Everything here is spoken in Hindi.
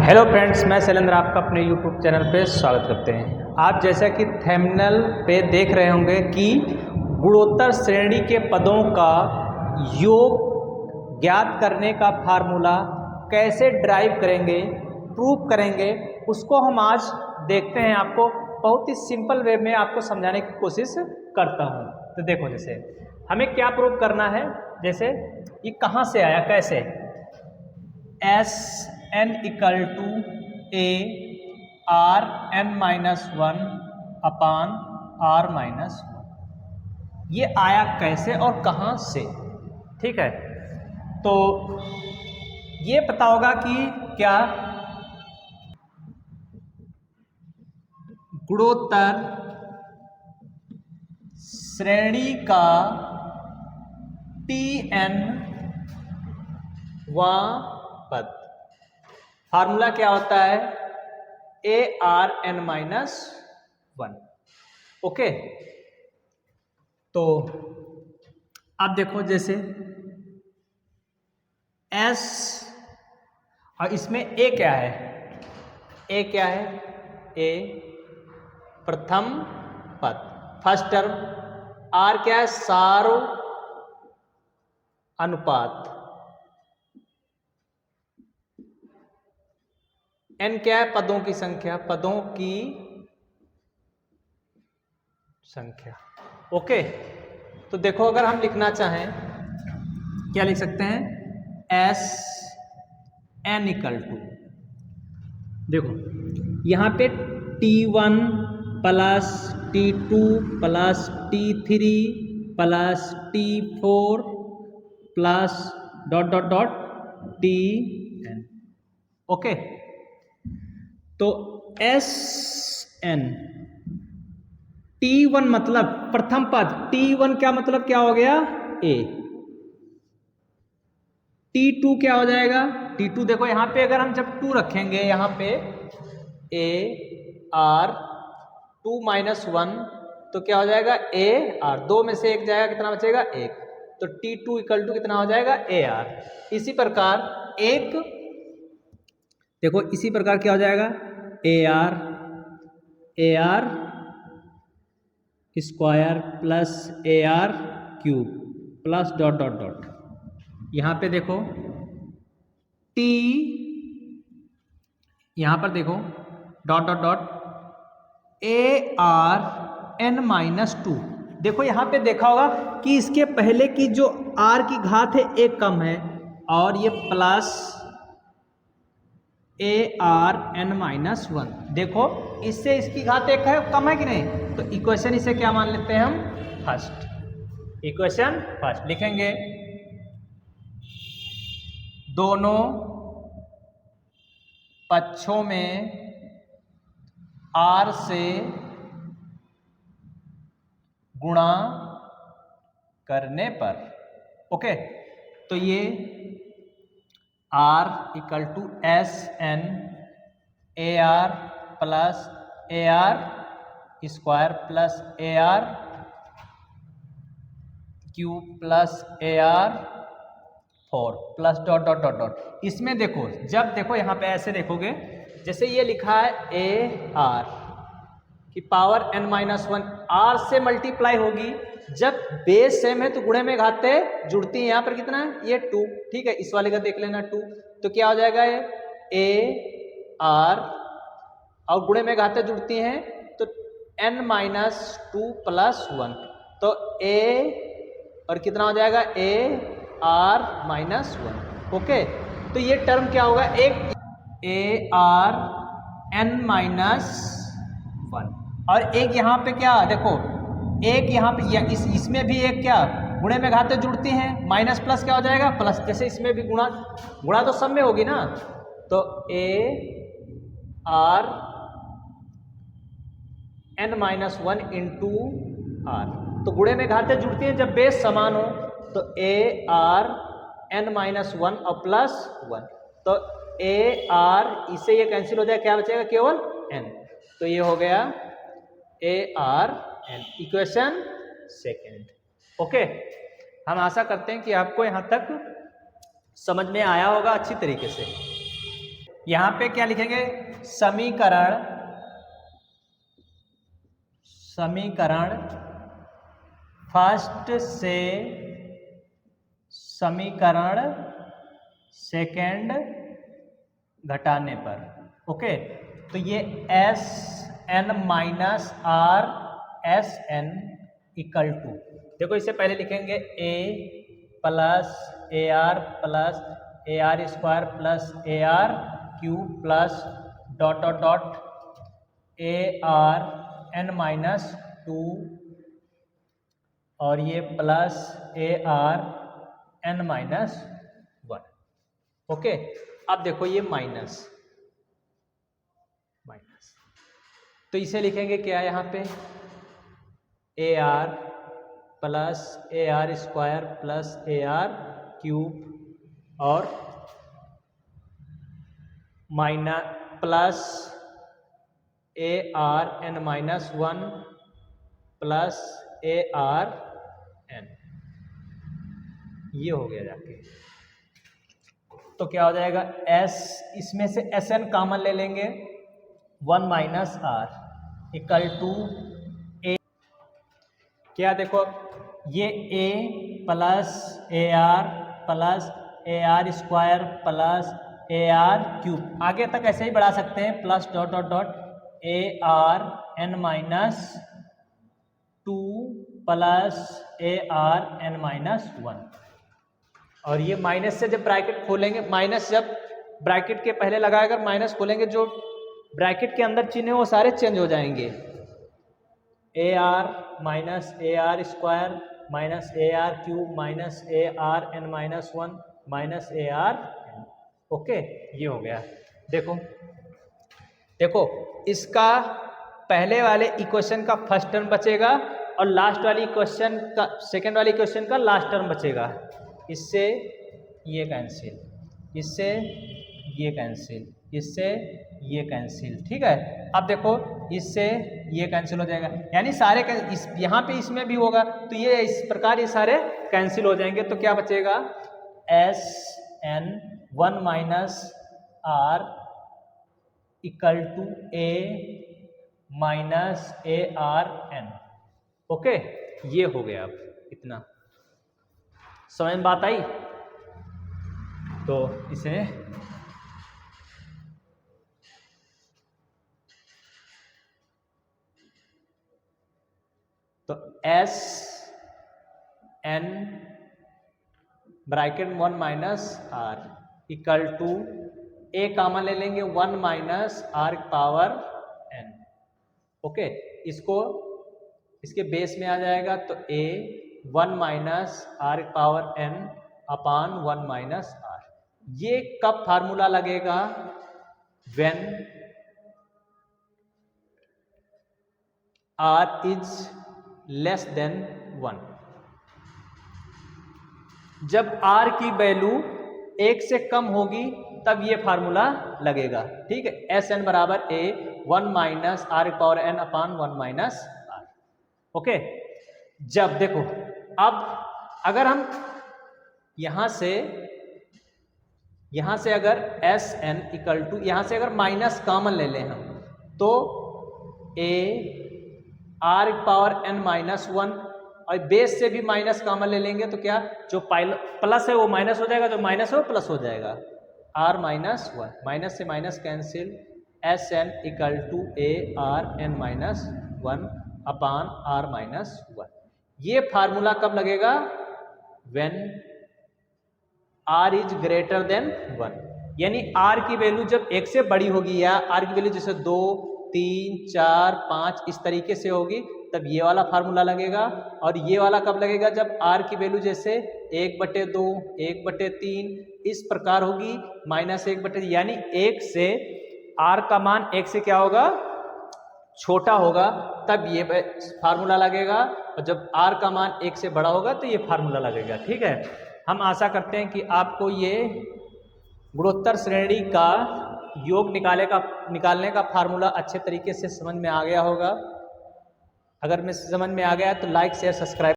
हेलो फ्रेंड्स, मैं शैलेंद्र आपका अपने यूट्यूब चैनल पे स्वागत करते हैं। आप जैसा कि थंबनेल पे देख रहे होंगे कि गुणोत्तर श्रेणी के पदों का योग ज्ञात करने का फार्मूला कैसे ड्राइव करेंगे, प्रूव करेंगे, उसको हम आज देखते हैं। आपको बहुत ही सिंपल वे में आपको समझाने की कोशिश करता हूँ। तो देखो, जैसे हमें क्या प्रूव करना है, जैसे ये कहाँ से आया, कैसे S n equal to a r n minus one upon r minus one, ये आया कैसे और कहाँ से। ठीक है, तो ये पता होगा कि क्या गुणोत्तर श्रेणी का टी एन वा पद फार्मूला क्या होता है, a r n minus one. Okay, तो अब देखो, जैसे एस और इसमें ए क्या है, ए क्या है, ए प्रथम पद फर्स्ट टर्म, आर क्या है, सारो अनुपात, एन क्या है, पदों की संख्या, पदों की संख्या। ओके, तो देखो, अगर हम लिखना चाहें क्या लिख सकते हैं, एस एन इक्वल टू, देखो यहाँ पे T1 plus T2 plus T3 plus T4 plus dot dot dot Tn। Okay, तो एस एन T1 मतलब प्रथम पद, T1 क्या मतलब क्या हो गया, ए। T2 क्या हो जाएगा, T2 देखो यहां पे अगर हम जब 2 रखेंगे यहाँ पे ए आर 2 माइनस 1, तो क्या हो जाएगा, ए आर, दो में से एक जाएगा, कितना बचेगा, एक। तो T2 इक्वल टू कितना हो जाएगा, ए आर। इसी प्रकार एक, देखो इसी प्रकार क्या हो जाएगा, a r square plus a r cube plus dot dot dot, यहाँ पे देखो टी, यहाँ पर देखो dot dot dot a r n minus two. देखो यहाँ पे देखा होगा कि इसके पहले की जो आर की घात है एक कम है, और ये plus a r n minus one. देखो इससे इसकी घात एक है, कम है कि नहीं, तो इक्वेशन इसे क्या मान लेते हैं हम, फर्स्ट। इक्वेशन फर्स्ट लिखेंगे, दोनों पक्षों में आर से गुणा करने पर। ओके, तो ये R equal to S n a r plus a r square plus a r cube plus a r 4 plus dot dot dot dot. इसमें देखो, जब देखो यहाँ पे ऐसे देखोगे, जैसे ये लिखा है ए आर की power n minus one, r से मल्टीप्लाई होगी, जब बेस सेम है तो गुणे में घातें जुड़ती हैं। यहाँ पर कितना है, ये 2। ठीक है, इस वाले का देख लेना 2, तो क्या हो जाएगा, ये ए आर और गुणे में घातें जुड़ती हैं, तो n minus two plus one, तो ए और कितना हो जाएगा, a r minus one. Okay, तो ये टर्म क्या होगा, एक a r n minus one, और एक यहाँ पे क्या, देखो एक यहाँ पे इसमें भी एक क्या, गुणे में घातें जुड़ती हैं, माइनस प्लस क्या हो जाएगा, प्लस। जैसे इसमें भी गुणा तो सब में होगी ना, तो a r n minus one into r, तो गुणे में घातें जुड़ती हैं जब बेस समान हो, तो a r n minus one और प्लस वन, तो ए आर, इससे ये कैंसिल हो जाए, क्या बचेगा, केवल एन। तो ये हो गया a r n, equation second. Okay, हम आशा करते हैं कि आपको यहाँ तक समझ में आया होगा अच्छी तरीके से। यहाँ पे क्या लिखेंगे, समीकरण फर्स्ट से समीकरण सेकंड घटाने पर। ओके, तो ये S n minus r S n equal to, देखो इससे पहले लिखेंगे a plus a r square plus a r cube plus dot dot dot a r n minus 2 और ये plus a r n minus 1। Okay, अब देखो ये माइनस, तो इसे लिखेंगे क्या यहाँ पे, a r plus a r square plus a r cube और minus plus a r n minus 1 plus a r n, ये हो गया जाके। तो क्या हो जाएगा, एस, इसमें से एस एन कॉमन ले लेंगे, 1 minus r equal to a, क्या देखो ये a plus a r square plus a r cube, आगे तक ऐसे ही बढ़ा सकते हैं, plus dot dot dot a r n minus 2 plus a r n minus 1, और ये माइनस से जब ब्रैकेट खोलेंगे, माइनस जब ब्रैकेट के पहले लगाकर माइनस खोलेंगे, जो ब्रैकेट के अंदर चिन्ह है वो सारे चेंज हो जाएंगे, a r minus a r square minus a r cube minus a r n minus 1 minus a r n. Okay, ये हो गया। देखो इसका पहले वाले इक्वेशन का फर्स्ट टर्म बचेगा और लास्ट वाली इक्वेशन का, सेकेंड वाली इक्वेशन का लास्ट टर्म बचेगा। इससे ये कैंसिल, इससे ये कैंसिल, इससे ये कैंसिल, ठीक है। अब देखो इससे ये कैंसिल हो जाएगा, यानी सारे यहाँ पे इसमें भी होगा, तो ये इस प्रकार ये सारे कैंसिल हो जाएंगे। तो क्या बचेगा, S n 1 minus r equal to a minus a r n. Okay, ये हो गया। अब इतना समझ में बात आई, तो इसे तो S n bracket 1 minus r equal to a common ले लेंगे, 1 minus r power n. Okay, इसको इसके बेस में आ जाएगा, तो a 1 minus r power n upon 1 minus r. ये कब फार्मूला लगेगा, when r is less than 1, जब आर की वैल्यू 1 से कम होगी तब ये फार्मूला लगेगा, ठीक है। एस एन बराबर a 1 minus r power n upon 1 minus r. Okay, जब देखो अब अगर हम यहां से अगर एस एन इक्वल टू, यहां से अगर माइनस कॉमन ले लें हम, तो a r power n minus 1 और बेस से भी माइनस कॉमन ले लेंगे, तो क्या जो प्लस है वो माइनस हो जाएगा, जो माइनस है वो प्लस हो जाएगा, आर माइनस 1, माइनस से minus cancel, S n equal to a r n minus 1 upon r minus 1। ये फार्मूला कब लगेगा, when r is greater than 1, यानी आर की वैल्यू जब 1 से बड़ी होगी, या आर की वैल्यू जैसे 2, 3, 4, 5 इस तरीके से होगी, तब ये वाला फार्मूला लगेगा। और ये वाला कब लगेगा, जब आर की वैल्यू जैसे 1/2, 1/3 इस प्रकार होगी, -1/, यानी 1 से आर का मान 1 से क्या होगा, छोटा होगा, तब ये फार्मूला लगेगा। और जब आर का मान 1 से बड़ा होगा तो ये फार्मूला लगेगा, ठीक है। हम आशा करते हैं कि आपको ये गुणोत्तर श्रेणी का योग निकालने का फार्मूला अच्छे तरीके से समझ में आ गया होगा। अगर मैं समझ में आ गया तो लाइक शेयर सब्सक्राइब